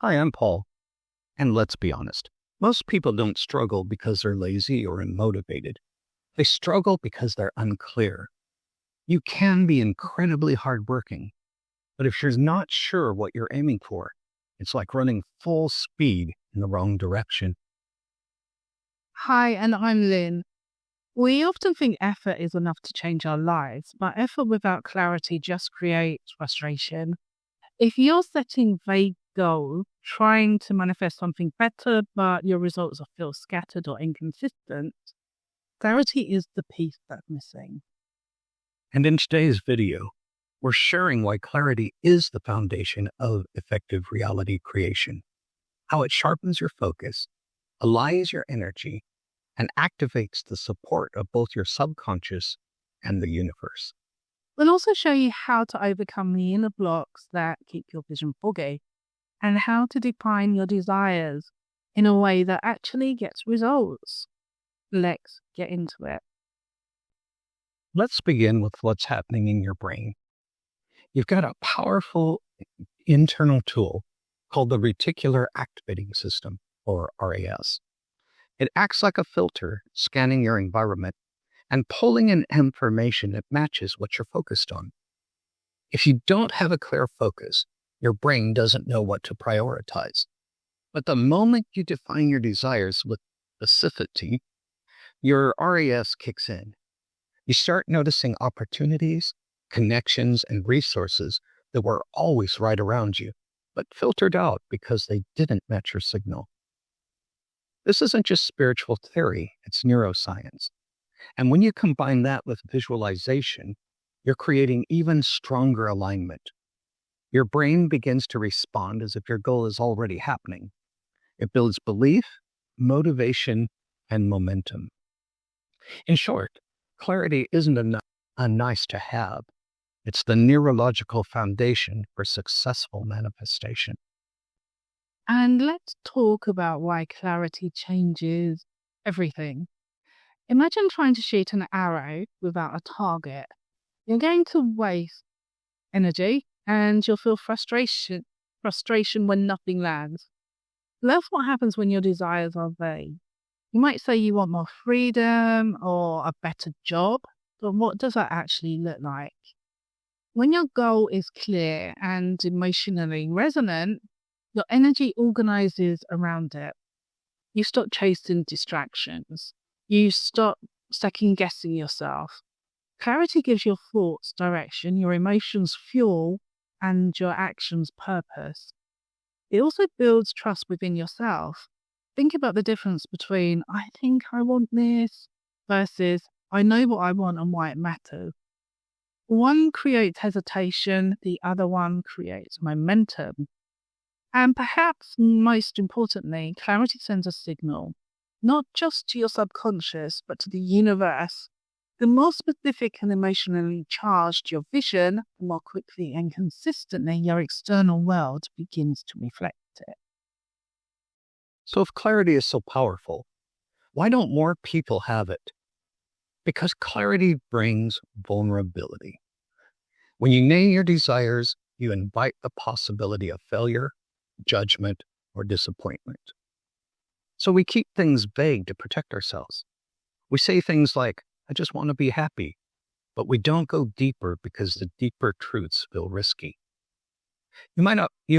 Hi, I'm Paul. And let's be honest, most people don't struggle because they're lazy or unmotivated. They struggle because they're unclear. You can be incredibly hardworking, but if you're not sure what you're aiming for, it's like running full speed in the wrong direction. Hi, and I'm Lyn. We often think effort is enough to change our lives, but effort without clarity just creates frustration. If you're setting vague goals, trying to manifest something better, but your results feel scattered or inconsistent, clarity is the piece that's missing. And in today's video, we're sharing why clarity is the foundation of effective reality creation, how it sharpens your focus, aligns your energy, and activates the support of both your subconscious and the universe. We'll also show you how to overcome the inner blocks that keep your vision foggy and how to define your desires in a way that actually gets results. Let's get into it. Let's begin with what's happening in your brain. You've got a powerful internal tool called the reticular activating system, or RAS. It acts like a filter, scanning your environment and pulling in information that matches what you're focused on. If you don't have a clear focus, your brain doesn't know what to prioritize. But the moment you define your desires with specificity, your RAS kicks in. You start noticing opportunities, connections, and resources that were always right around you, but filtered out because they didn't match your signal. This isn't just spiritual theory, it's neuroscience. And when you combine that with visualization, you're creating even stronger alignment. Your brain begins to respond as if your goal is already happening. It builds belief, motivation, and momentum. In short, clarity isn't a nice to have. It's the neurological foundation for successful manifestation. And let's talk about why clarity changes everything. Imagine trying to shoot an arrow without a target. You're going to waste energy and you'll feel frustration when nothing lands. That's what happens when your desires are vague. You might say you want more freedom or a better job, but what does that actually look like? When your goal is clear and emotionally resonant, your energy organizes around it. You stop chasing distractions. You stop second guessing yourself. Clarity gives your thoughts direction, your emotions fuel, and your actions purpose. It also builds trust within yourself. Think about the difference between I think I want this versus I know what I want and why it matters. One creates hesitation, the other one creates momentum. And perhaps most importantly, clarity sends a signal, not just to your subconscious, but to the universe. The more specific and emotionally charged your vision, the more quickly and consistently your external world begins to reflect it. So if clarity is so powerful, why don't more people have it? Because clarity brings vulnerability. When you name your desires, you invite the possibility of failure, judgment, or disappointment. So we keep things vague to protect ourselves. We say things like, I just want to be happy, but we don't go deeper because the deeper truths feel risky. You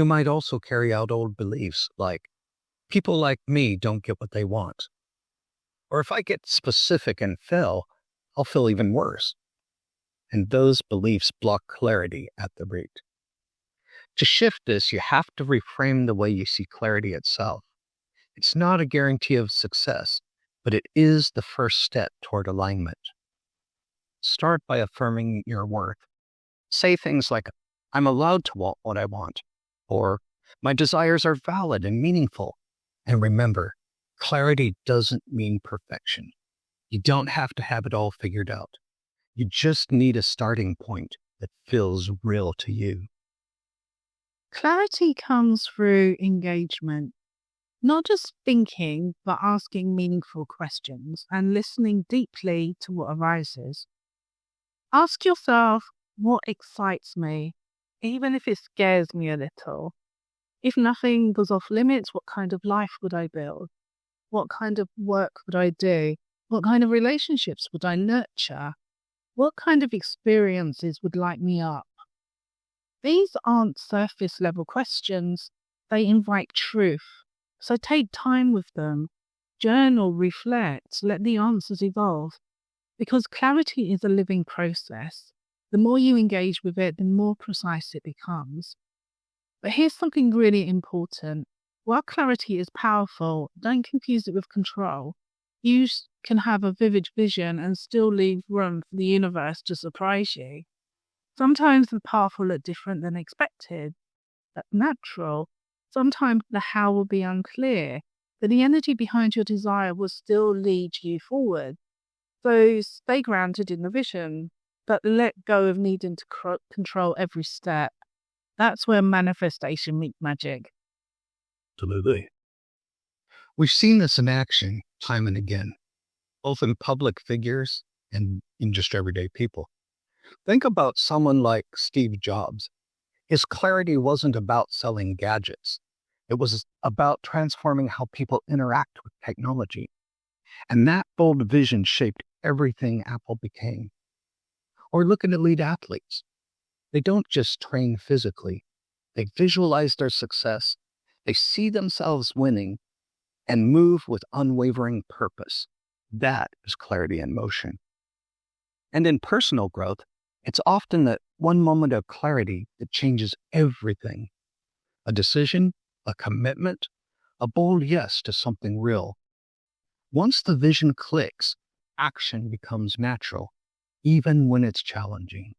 might also carry out old beliefs like, people like me don't get what they want. Or if I get specific and fail, I'll feel even worse. And those beliefs block clarity at the root. To shift this, you have to reframe the way you see clarity itself. It's not a guarantee of success, but it is the first step toward alignment. Start by affirming your worth. Say things like, I'm allowed to want what I want, or my desires are valid and meaningful. And remember, clarity doesn't mean perfection. You don't have to have it all figured out. You just need a starting point that feels real to you. Clarity comes through engagement, not just thinking, but asking meaningful questions and listening deeply to what arises. Ask yourself, what excites me, even if it scares me a little? If nothing was off limits, what kind of life would I build? What kind of work would I do? What kind of relationships would I nurture? What kind of experiences would light me up? These aren't surface level questions, they invite truth. So take time with them, journal, reflect, let the answers evolve. Because clarity is a living process. The more you engage with it, the more precise it becomes. But here's something really important. While clarity is powerful, don't confuse it with control. You can have a vivid vision and still leave room for the universe to surprise you. Sometimes the path will look different than expected. That's natural. Sometimes the how will be unclear, but the energy behind your desire will still lead you forward. So stay grounded in the vision, but let go of needing to control every step. That's where manifestation meets magic. Absolutely. We've seen this in action time and again, both in public figures and in just everyday people. Think about someone like Steve Jobs. His clarity wasn't about selling gadgets. It was about transforming how people interact with technology. And that bold vision shaped everything Apple became. Or look at elite athletes. They don't just train physically. They visualize their success. They see themselves winning and move with unwavering purpose. That is clarity in motion. And in personal growth, it's often that one moment of clarity that changes everything. A decision, a commitment, a bold yes to something real. Once the vision clicks, action becomes natural, even when it's challenging.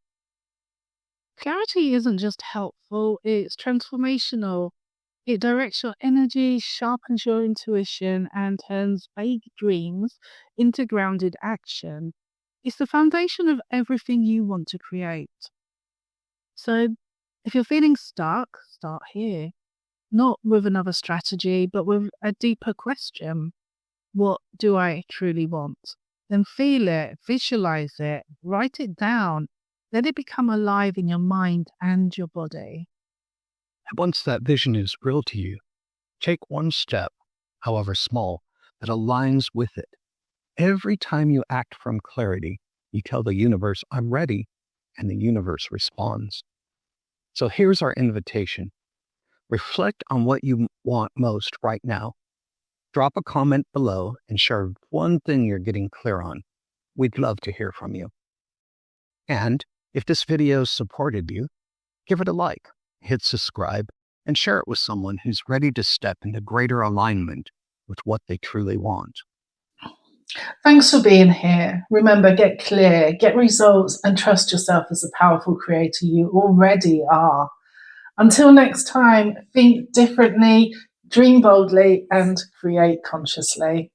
Clarity isn't just helpful, it's transformational. It directs your energy, sharpens your intuition, and turns vague dreams into grounded action. It's the foundation of everything you want to create. So, if you're feeling stuck, start here. Not with another strategy, but with a deeper question. What do I truly want? Then feel it, visualize it, write it down. Let it become alive in your mind and your body. And once that vision is real to you, take one step, however small, that aligns with it. Every time you act from clarity, you tell the universe, I'm ready, and the universe responds. So here's our invitation. Reflect on what you want most right now. Drop a comment below and share one thing you're getting clear on. We'd love to hear from you. And if this video supported you, give it a like, hit subscribe, and share it with someone who's ready to step into greater alignment with what they truly want. Thanks for being here. Remember, get clear, get results, and trust yourself as the powerful creator you already are. Until next time, think differently, dream boldly, and create consciously.